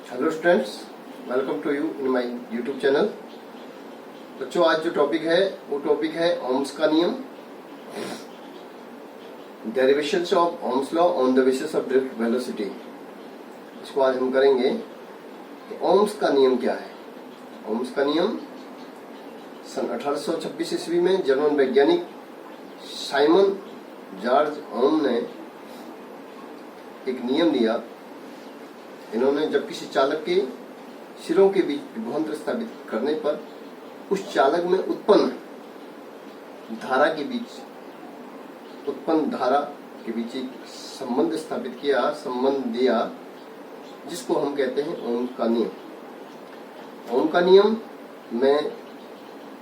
Hello students, welcome to you in my YouTube channel. बच्चों, आज जो टॉपिक है वो टॉपिक है ओम्स का नियम, derivations of Ohm's law on the basis of drift velocity. इसको आज हम करेंगे कि ओम्स का नियम क्या है। ओम्स का नियम सन 1826 ईस्वी में जर्मन वैज्ञानिक साइमन जॉर्ज ओम ने एक नियम दिया। इन्होंने जब किसी चालक के सिरों के बीच विभवांतर स्थापित करने पर उस चालक में उत्पन्न धारा के बीच एक संबंध स्थापित किया, संबंध दिया, जिसको हम कहते हैं ओम का नियम। ओम का नियम में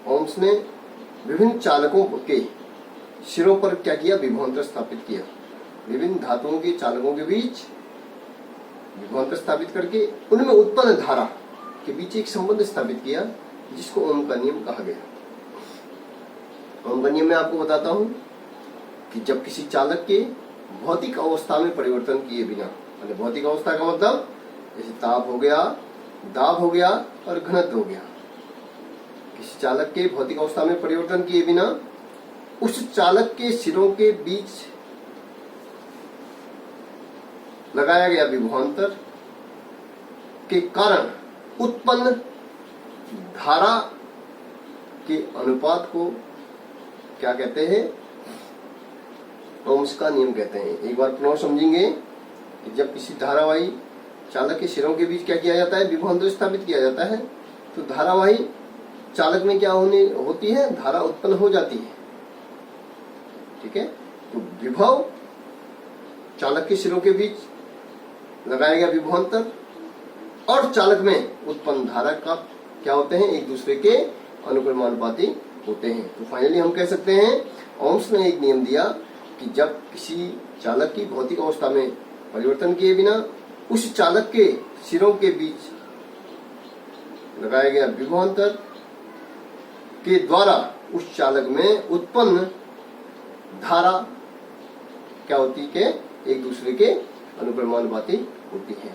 ओम्स ने विभिन्न चालकों के सिरों पर क्या किया, विभवांतर स्थापित किया। विभिन्न धातुओं के चालकों के बीच विभवांतर स्थापित करके उनमें उत्पन्न धारा के बीच एक संबंध स्थापित किया, जिसको ओम का नियम कहा गया। ओम का नियम मैं आपको बताता हूं कि जब किसी चालक के भौतिक अवस्था में परिवर्तन किए बिना, भौतिक अवस्था का मतलब जैसे ताप हो गया, दाब हो गया और घनत्व हो गया, किसी चालक के भौतिक अवस्था में परिवर्तन किए बिना उस चालक के सिरों के बीच लगाया गया विभवांतर के कारण उत्पन्न धारा के अनुपात को क्या कहते हैं, ओम्स का नियम कहते हैं। एक बार पुनः समझेंगे कि जब किसी धारावाही चालक के सिरों के बीच क्या किया जाता है, विभवांतर स्थापित किया जाता है, तो धारावाही चालक में क्या होती है, धारा उत्पन्न हो जाती है। ठीक है, तो विभव चालक के सिरों के बीच लगाया गया विभवांतर और चालक में उत्पन्न धारा का क्या होते हैं, एक दूसरे के अनुक्रमानुपाती होते हैं। तो फाइनली हम कह सकते हैं ओम्स ने एक नियम दिया कि जब किसी चालक की भौतिक अवस्था में परिवर्तन किए बिना उस चालक के सिरों के बीच लगाया गया विभवांतर के द्वारा उस चालक में उत्पन्न धारा क्या होती है, एक दूसरे के अनुक्रमानुपाती होती है।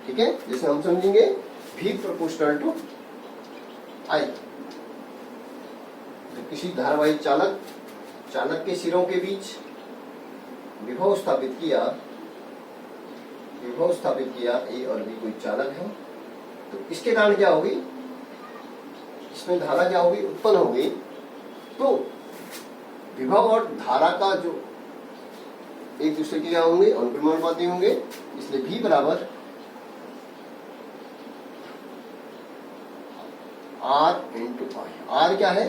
ठीक है, जैसे हम समझेंगे V प्रोपोर्शनल टू I। जब किसी धारावाही चालक के सिरों के बीच विभव स्थापित किया, A और B कोई चालक है, तो इसके कारण क्या होगी, इसमें धारा क्या होगी, उत्पन्न होगी। तो विभव और धारा का जो एक दूसरे के क्या होंगे, अनुक्रमानुपाती होंगे, इसलिए V बराबर R इंटू I। R क्या है,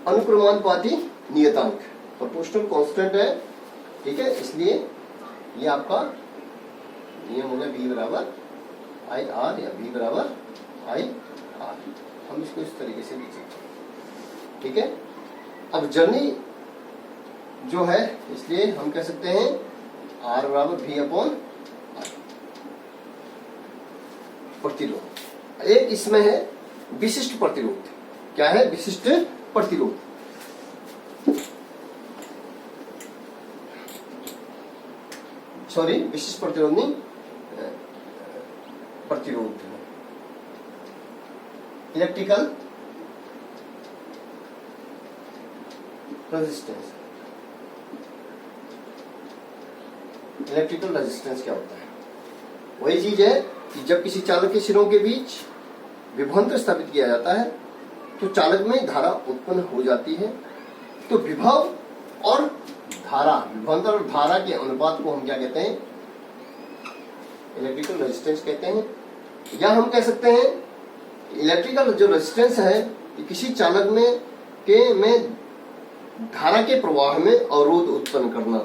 अनुक्रमानुपाती नियतांक, प्रोपोर्शनल कांस्टेंट है। ठीक है, इसलिए ये आपका नियम हो गया V बराबर I R या V बराबर I R। हम इसको इस तरीके से लिख सकते हैं। ठीक है, अब जर्नी जो है, इसलिए हम कह सकते हैं R बराबर V अपॉन I। प्रतिरोध एक इसमें है विशिष्ट प्रतिरोध। क्या है, विशिष्ट प्रतिरोध। विशिष्ट प्रतिरोध नहीं, प्रतिरोध इलेक्ट्रिकल रेजिस्टेंस। इलेक्ट्रिकल रेजिस्टेंस क्या होता है, वही चीज है कि जब किसी चालक के सिरों के बीच विभवांतर स्थापित किया जाता है तो चालक में धारा उत्पन्न हो जाती है। तो विभव और धारा, विभवांतर और धारा के अनुपात को हम क्या कहते हैं, इलेक्ट्रिकल रेजिस्टेंस कहते हैं। या हम कह सकते हैं इलेक्ट्रिकल जो रेजिस्टेंस है कि किसी चालक में धारा के प्रवाह में अवरोध उत्पन्न करना,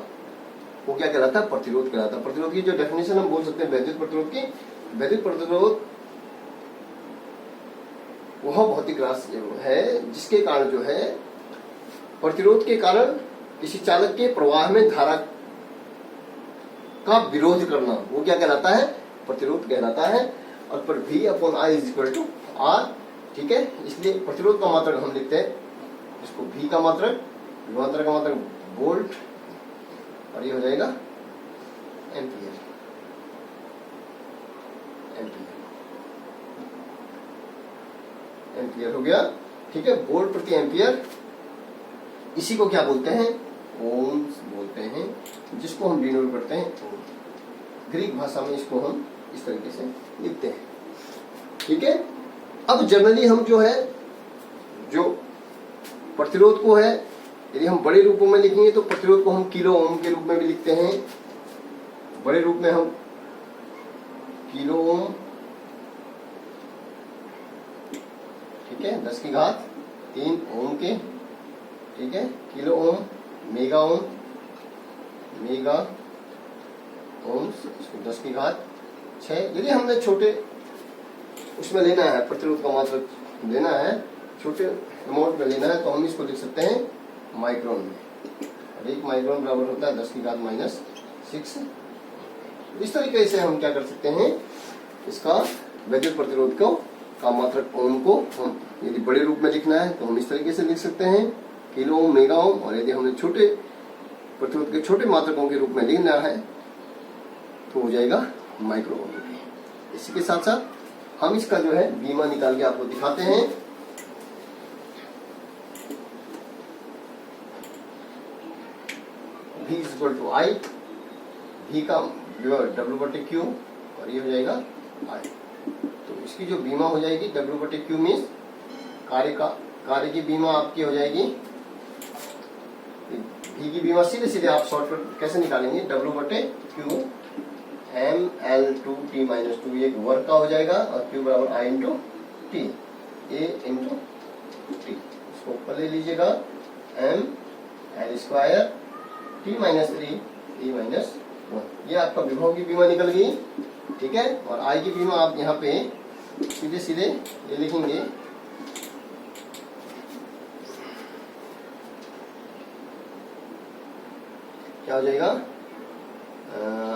वो क्या कहलाता है, प्रतिरोध कहलाता है। प्रतिरोध की जो डेफिनेशन हम बोल सकते हैं वैद्युत प्रतिरोध की, वैद्युत प्रतिरोध वह भौतिक राशि है जिसके कारण जो है, प्रतिरोध के कारण किसी चालक के प्रवाह में धारा का विरोध करना, वो क्या कहलाता है, प्रतिरोध कहलाता है। और पर V upon I is equal to R। ठीक है, इसलिए प्रतिरोध का मात्रक हम लिखते हैं इसको V का मात्रक, विभवांतर का मात्रक वोल्ट, और ये हो जाएगा एम्पियर। एम्पियर हो गया। ठीक है, वोल्ट प्रति एम्पियर, इसी को क्या बोलते हैं? ओम्स बोलते हैं, जिसको हम डिनोट करते हैं ओम। ग्रीक भाषा में इसको हम इस तरीके से लिखते हैं। ठीक है, अब जनरली हम जो है, जो प्रतिरोध को है, यदि हम बड़े रूपों में लिखेंगे तो प्रतिरोध को हम किलो ओम के रूप में भी लिखते हैं। बड़े रूप में हम किलो ओम, ठीक है, 10 की घात 3 ओम के, ठीक है, kilo ohm, mega ohm, mega ohm, इसको 10 की घात 6। यदि हमने छोटे उसमें लेना है, प्रतिरोध का मात्रा लेना है, छोटे अमाउंट में लेना है, तो हम इसको लिख सकते हैं माइक्रोन में। और 1 माइक्रोन बराबर होता है 10 की घात -6। इस तरीके से हम क्या कर सकते हैं, इसका वैद्युत प्रतिरोध को का मात्रक ओम को हम यदि बड़े रूप में लिखना है तो हम इस तरीके से लिख सकते हैं किलो ओम, मेगा ओम। और यदि हमने छोटे प्रतिरोध के छोटे मात्रकों के रूप में लिखना है तो हो जाएगा माइक्रो ओम। इसी के साथ साथ हम इसका जो है बीमा निकाल के आपको दिखाते हैं। V = I, V का W/Q और ये हो जाएगा I। तो इसकी जो बीमा हो जाएगी W/Q मीन्स कार्य की बीमा आपकी हो जाएगी। V की बीमा सीधे सीधे आप शॉर्टकट कैसे निकालेंगे, W/Q mL2T - 2, एक वर्क का हो जाएगा और Q बराबर I × T, A × T। इसको ऊपर ले लीजिएगा, mL² T - 3 E - 1, ये आपका विभव की बीमा निकल गई। ठीक है, और I की बीमा आप यहाँ पे सीधे सीधे ये लिखेंगे, क्या हो जाएगा,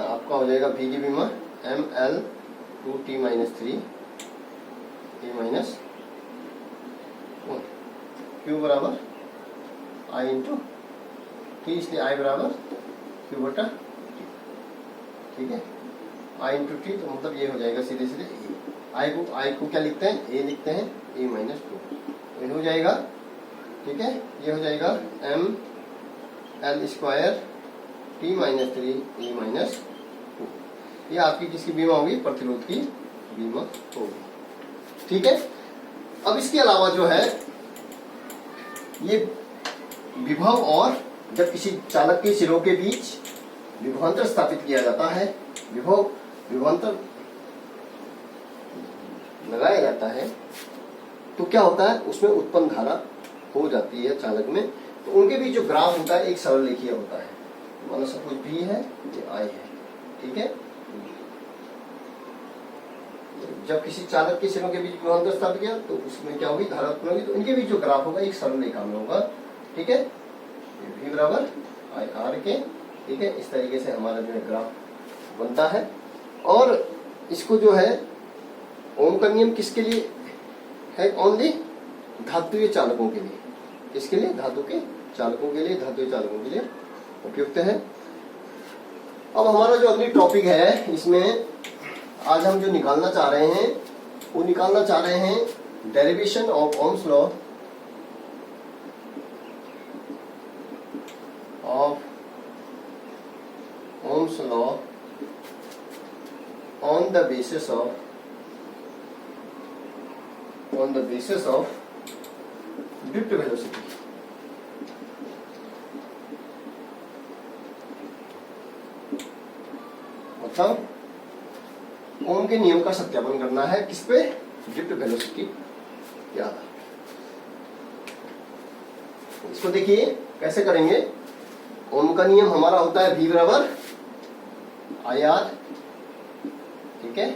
आपका हो जाएगा V की बीमा mL2T - 3 E - 1, Q बराबर I × T, इसलिए I बराबर Q/T। ठीक है, I × T, तो मतलब ये हो जाएगा सीधे सीधे I को क्या लिखते हैं, A लिखते हैं, E - 2, तो ये हो जाएगा। ठीक है, ये हो जाएगा mL² T - 3 E - 2। ये आपकी किसकी बीमा होगी, प्रतिरोध की बीमा होगी। ठीक है, अब इसके अलावा जो है ये विभव, और जब किसी चालक के सिरों के बीच विभवांतर स्थापित किया जाता है, विभवांतर लगाया जाता है, तो क्या होता है, उसमें उत्पन्न धारा हो जाती है चालक में। तो उनके बीच जो ग्राफ होता है एक सरल रेखीय होता है, मानो सब कुछ V है, ये I है। ठीक है, जब किसी चालक के सिरों के बीच विभवांतर स्थापित किया तो उसमें क्या होगी, धारा उत्पन्न होगी, तो इनके बीच जो ग्राफ होगा एक सरल रेखा में होगा। ठीक है, V बराबर IR के। ठीक है, इस तरीके से हमारा जो है ग्राफ बनता है। और इसको जो है ओम का नियम किसके लिए है, ओनली धातुय चालकों के लिए। किसके लिए, धातु के चालकों के लिए, धातुय चालकों के लिए उपयुक्त है। अब हमारा जो अगली टॉपिक है, इसमें आज हम जो निकालना चाह रहे हैं वो निकालना चाह रहे हैं derivation of Ohm's law on the basis of drift velocity। मतलब ओम के नियम का सत्यापन करना है किस पे, ड्रिफ्ट वेलोसिटी के आधार पे। इसको देखिए कैसे करेंगे। ओम का नियम हमारा होता है V बराबर IR। ठीक है,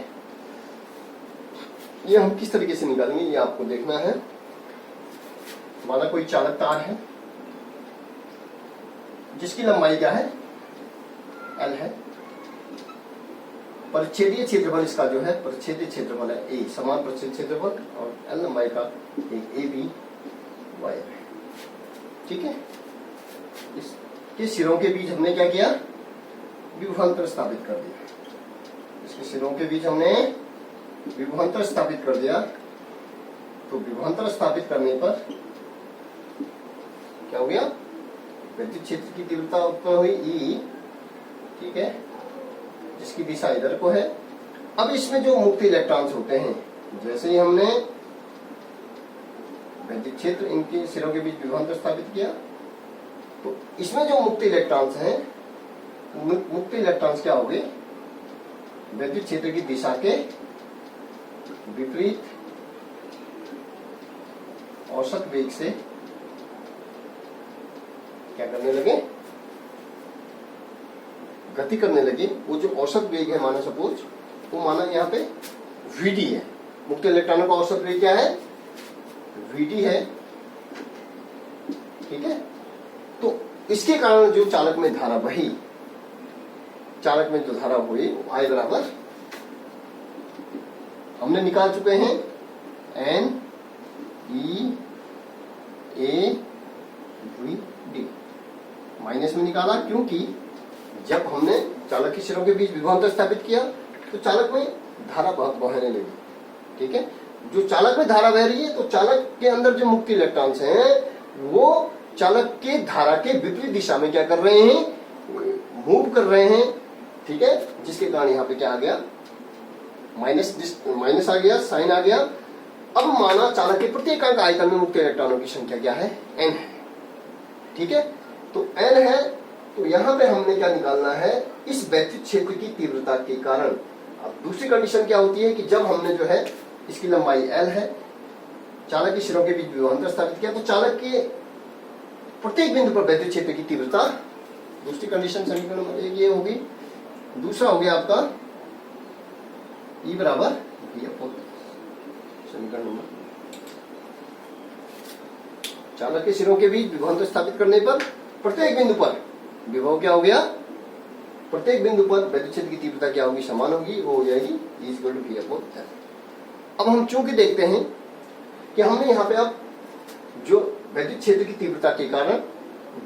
ये हम किस तरीके से निकालेंगे ये आपको देखना है। हमारा कोई चालक तार है जिसकी लंबाई क्या है, L है। परिच्छेदीय क्षेत्रफल इसका जो है, परिच्छेदीय क्षेत्रफल है A, समान परिच्छेद क्षेत्रफल, और L लंबाई का एक AB वायर है। ठीक है, इसके सिरों के बीच हमने क्या किया, विभवांतर स्थापित कर दिया। इसके सिरों के बीच हमने विभवांतर स्थापित कर दिया। तो विभवांतर स्थापित करने पर क्या हो गया, विद्युत क्षेत्र की तीव्रता उत्पन्न हुई E, ठीक है, जिसकी दिशा इधर को है। अब इसमें जो मुक्त इलेक्ट्रॉन्स होते हैं, जैसे ही हमने विद्युत क्षेत्र इनके सिरों के बीच विभवांतर स्थापित किया, तो इसमें जो मुक्त इलेक्ट्रॉन्स हैं, मुक्त इलेक्ट्रॉन्स क्या हो गए, विद्युत क्षेत्र की दिशा के विपरीत औसत वेग से क्या करने लगे, गति करने लगे। वो जो औसत वेग है, माना सपोज, वो माना यहाँ पे Vd है। मुक्त इलेक्ट्रॉनों का औसत वेग क्या है, Vd है, ठीक है। तो इसके कारण जो चालक में धारा बही, चालक में जो धारा हुई, I बराबर हमने निकाल चुके हैं N E A V D, minus में निकाला क्योंकि जब हमने चालक के सिरों के बीच विभवांतर स्थापित किया तो चालक में धारा बहने लगी, ठीक है। जो चालक में धारा बह रही है, तो चालक के अंदर जो मुक्त इलेक्ट्रॉन्स हैं वो चालक के धारा के विपरीत दिशा में क्या कर रहे हैं, मूव कर रहे हैं, ठीक है। जिसके कारण यहाँ पे क्या आ गया, माइनस आ गया, साइन आ गया। अब माना चालक के प्रत्येक आयतन में मुक्त इलेक्ट्रॉनों की संख्या क्या है, n है, ठीक है। तो n है, तो यहाँ पे हमने क्या निकालना है, इस विद्युत क्षेत्र की तीव्रता के कारण। अब दूसरी कंडीशन क्या होती है कि जब हमने जो है इसकी लंबाई l है, चालक के सिरों के बीच विभवांतर स्थापित किया, तो चालक के प्रत्येक बिंदु पर विद्युत क्षेत्र की तीव्रता, दूसरी कंडीशन समीकरण नंबर 1 ये होगी। दूसरा हो गया आपका E बराबर समीकरण नंबर, चालक के सिरों के बीच विभवांतर स्थापित करने पर प्रत्येक बिंदु पर विभव क्या हो गया, प्रत्येक बिंदु पर विद्युत क्षेत्र की तीव्रता क्या होगी, समान होगी, वो हो जाएगी E = V/L। अब हम चूंकि देखते हैं कि हमने यहाँ पे अब जो विद्युत क्षेत्र की तीव्रता के कारण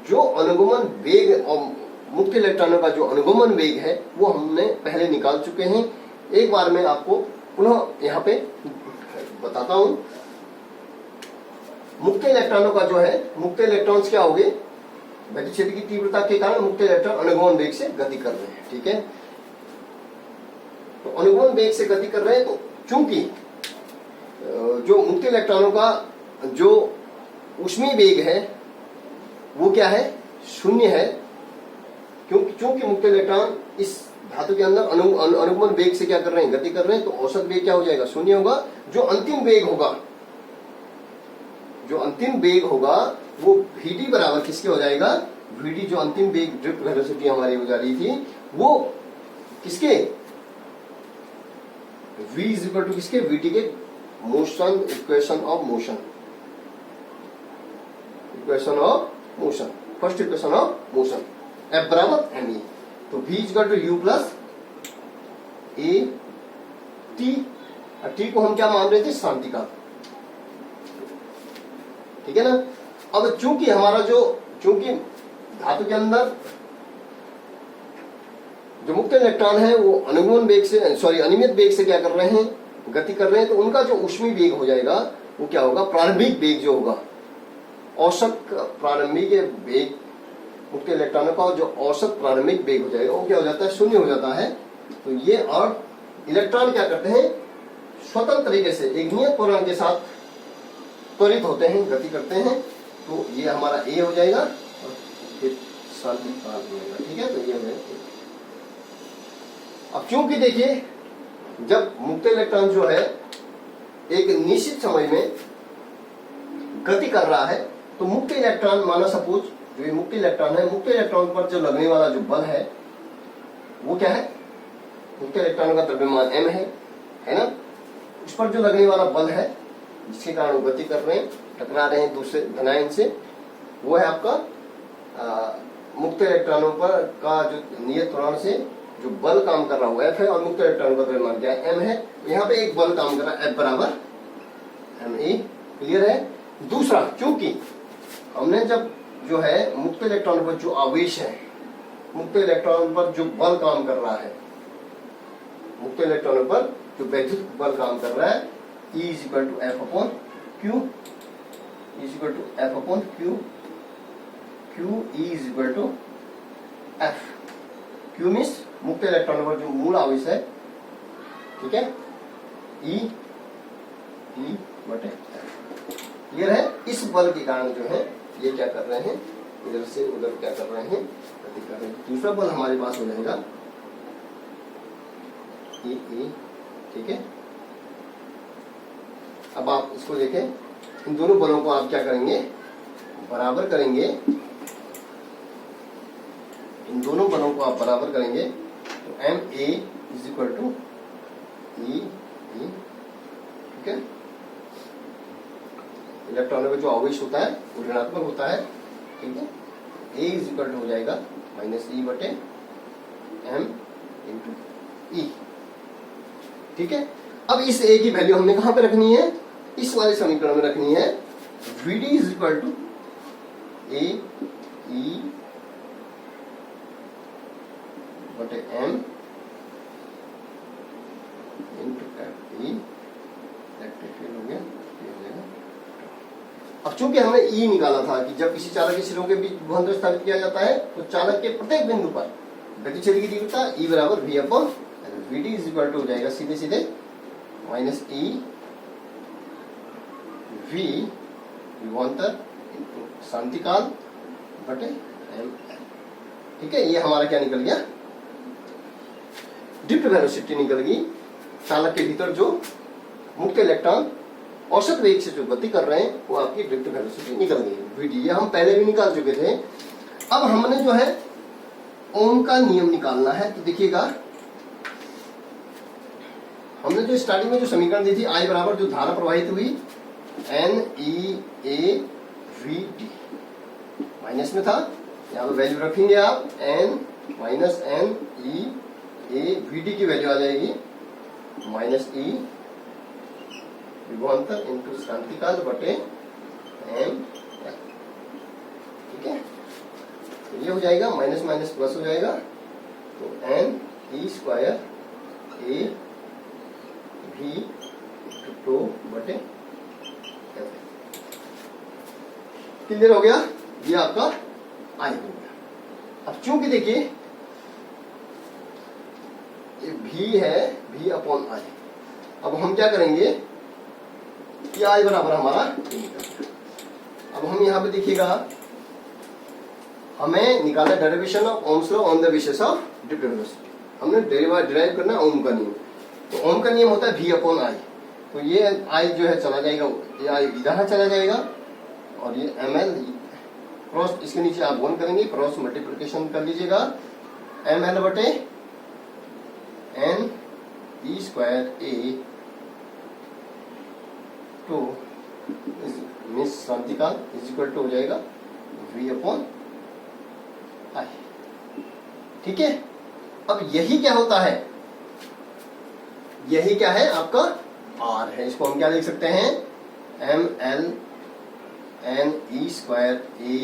जो अनुगमन वेग और मुक्त इलेक्ट्रॉनों का जो अनुगमन वेग है वो हमने पहले निकाल चुके हैं। एक बार मैं आपको पुनः यहाँ पे बताता हूं। मुक्त इलेक्ट्रॉनों का जो है, मुक्त इलेक्ट्रॉन्स क्या हो गए, विद्युत क्षेत्र की तीव्रता के कारण मुक्त इलेक्ट्रॉन अनुगमन वेग से गति कर रहे हैं, ठीक है। तो अनुगमन वेग से गति कर रहे हैं, तो चूंकि जो मुक्त इलेक्ट्रॉनों का जो ऊष्मीय वेग है वो क्या है, शून्य है, चूंकि मुक्त इलेक्ट्रॉन इस धातु के अंदर अनुगमन वेग से क्या कर रहे हैं, गति कर रहे हैं, तो औसत वेग क्या हो जाएगा, शून्य होगा। जो अंतिम वेग होगा, जो अंतिम वेग होगा वो Vd बराबर किसके हो जाएगा, Vd जो अंतिम वेग ड्रिफ्ट वेलोसिटी हमारी हो जा रही थी वो किसके, V = किसके, Vd के motion, equation of motion, equation of motion, first equation of motion, F बराबर me। तो V = U + A T, T को हम क्या मान रहे थे, शांतिकाल, ठीक है ना। अब चूंकि हमारा चूंकि धातु के अंदर जो मुक्त इलेक्ट्रॉन है वो अनुगमन वेग से, अनियमित वेग से क्या कर रहे हैं, गति कर रहे हैं, तो उनका जो ऊष्मीय वेग हो जाएगा वो क्या होगा, प्रारंभिक वेग जो होगा, औसत प्रारंभिक वेग मुक्त इलेक्ट्रॉनों का जो औसत प्रारंभिक वेग हो जाएगा वो क्या हो जाता है, शून्य हो जाता है। तो ये, और इलेक्ट्रॉन क्या करते हैं, स्वतंत्र तरीके से एक नियत पूर्णांक के साथ त्वरित होते हैं, गति करते हैं। तो ये हमारा A हो जाएगा और फिर शांतिकाल हो जाएगा, ठीक है। तो ये हो जाएगा। अब क्योंकि देखिए जब मुक्त इलेक्ट्रॉन जो है एक निश्चित समय में गति कर रहा है, तो मुक्त इलेक्ट्रॉन, माना सपोज जो ये मुक्त इलेक्ट्रॉन है, मुक्त इलेक्ट्रॉन पर जो लगने वाला जो बल है वो क्या है, मुक्त इलेक्ट्रॉन का द्रव्यमान m है ना। उस पर जो लगने वाला बल है जिसके कारण वो गति कर रहे हैं, टकरा रहे हैं दूसरे धनायन से, वो है आपका मुक्त इलेक्ट्रॉनों पर का जो नियत त्वरण से जो बल काम कर रहा है वो F है, और मुक्त इलेक्ट्रॉन का द्रव्यमान क्या है, m है। यहाँ पे एक बल काम कर रहा है F बराबर ma, क्लियर है। दूसरा, क्योंकि हमने जब जो है मुक्त इलेक्ट्रॉन पर जो आवेश है, मुक्त इलेक्ट्रॉन पर जो बल काम कर रहा है, मुक्त इलेक्ट्रॉनों पर जो वैद्युत बल काम कर रहा है, E = F/K Q is equal to F upon Q, Q E is equal to F। Q means मुक्त इलेक्ट्रॉन पर जो मूल आवेश है, ठीक है, E बटे F। क्लियर है? इस बल के कारण जो है ये क्या कर रहे हैं, इधर से उधर क्या कर रहे हैं, गति कर रहे हैं। दूसरा बल हमारे पास हो जाएगा E, ठीक है। अब आप इसको देखें, इन दोनों बलों को आप क्या करेंगे, बराबर करेंगे। इन दोनों बलों को आप बराबर करेंगे तो MA is equal to E, ठीक है। इलेक्ट्रॉनों का जो आवेश होता है वो ऋणात्मक होता है, ठीक है। A इज इक्वल टू हो जाएगा माइनस E बटे M इंटू E, ठीक है। अब इस A की वैल्यू हमने कहां पे रखनी है, इस वाले समीकरण में रखनी है। VD is equal to A E बटे M इंटू E, हो गया। अब चूंकि हमने E निकाला था कि जब किसी चालक के सिरों के बीच विभवांतर स्थापित किया जाता है तो चालक के प्रत्येक बिंदु पर गति क्षेत्र की तीव्रता E बराबर V upon VD is equal to हो जाएगा सीधे सीधे माइनस E V विभवांतर शांतिकाल बटे M, ठीक है। ये हमारा क्या निकल गया, ड्रिफ्ट वेलोसिटी निकल गई। चालक के भीतर जो मुक्त इलेक्ट्रॉन औसत वेग से जो गति कर रहे हैं वो आपकी ड्रिफ्ट वेलोसिटी निकल गई VD। ये हम पहले भी निकाल चुके थे। अब हमने जो है ओम का नियम निकालना है। तो देखिएगा, हमने जो स्टार्टिंग में जो समीकरण दी थी, I बराबर जो धारा प्रवाहित हुई NEAVD माइनस में था, यहाँ पे वैल्यू रखेंगे आप N माइनस NEAVD की वैल्यू आ जाएगी माइनस E विभवांतर इंटू शांतिकाल बटे M, ठीक है। तो ये हो जाएगा माइनस माइनस प्लस हो जाएगा, तो N E square A V two बटे F। क्लियर हो गया? ये आपका I हो गया। अब चूंकि देखिए ये V है, V अपॉन I। अब हम क्या करेंगे, ये I बराबर हमारा, अब हम यहाँ पे देखिएगा हमें निकालना derivation of Ohm's law on the basis of drift velocity. हमने डिराइव करना ओम का नियम। तो ओम का नियम होता है V अपॉन I। तो ये I जो है चला जाएगा, ये I इधर चला जाएगा और ये ml क्रॉस, इसके नीचे आप 1 करेंगे, क्रॉस मल्टीप्लिकेशन कर लीजिएगा, ml बटे N E square A to means शांतिकाल इज इक्वल टू हो जाएगा V अपॉन I, ठीक है। अब यही क्या होता है, यही क्या है आपका R है। इसको हम क्या लिख सकते हैं, ML N E square A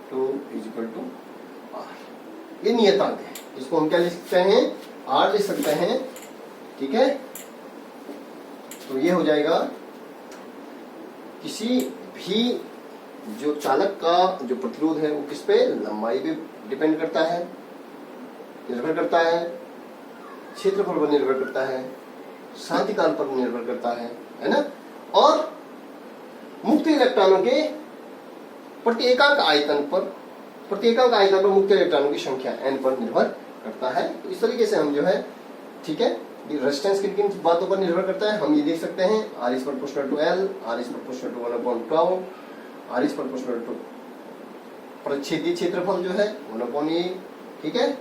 two is equal to R। ये नियतांक है, इसको हम क्या लिख सकते हैं, R लिख सकते हैं, ठीक है। तो ये हो जाएगा, किसी भी जो चालक का जो प्रतिरोध है वो किस पे, लंबाई पे डिपेंड करता है, निर्भर करता है, क्षेत्रफल पर निर्भर करता है, शांतिकाल पर निर्भर करता है ना। और मुक्त इलेक्ट्रॉनों के प्रति एकांक आयतन पर मुक्त इलेक्ट्रॉनों की संख्या n पर निर्भर करता है। तो इस तरीके से हम जो है, ठीक है, रेजिस्टेंस किन बातों पर निर्भर करता है हम ये देख सकते हैं। R is proportional to L, R is proportional to 1/12, R is proportional to परिच्छेदीय क्षेत्रफल जो है 1/A, ठीक है।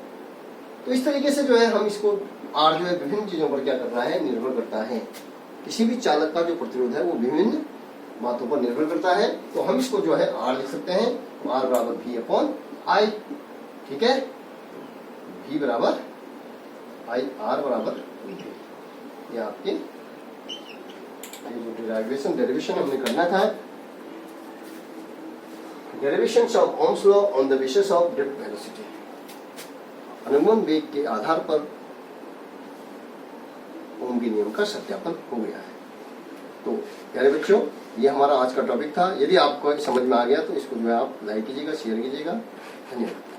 तो इस तरीके से जो है हम इसको R जो है विभिन्न चीजों पर क्या कर रहा है, निर्भर करता है। किसी भी चालक का जो प्रतिरोध है वो विभिन्न बातों पर निर्भर करता है। तो हम इसको जो है R लिख सकते हैं, R बराबर V अपॉन I, ठीक है। V बराबर I, R बराबर ये आपके जो डेरिवेशन हमने करना था, derivation of Ohm's law on the basis of drift velocity. अनुगमन वेग के आधार पर ओम के नियम का सत्यापन हो गया है। तो प्यारे बच्चों, ये हमारा आज का टॉपिक था। यदि आपको समझ में आ गया तो इसको जो है आप लाइक कीजिएगा, शेयर कीजिएगा। धन्यवाद।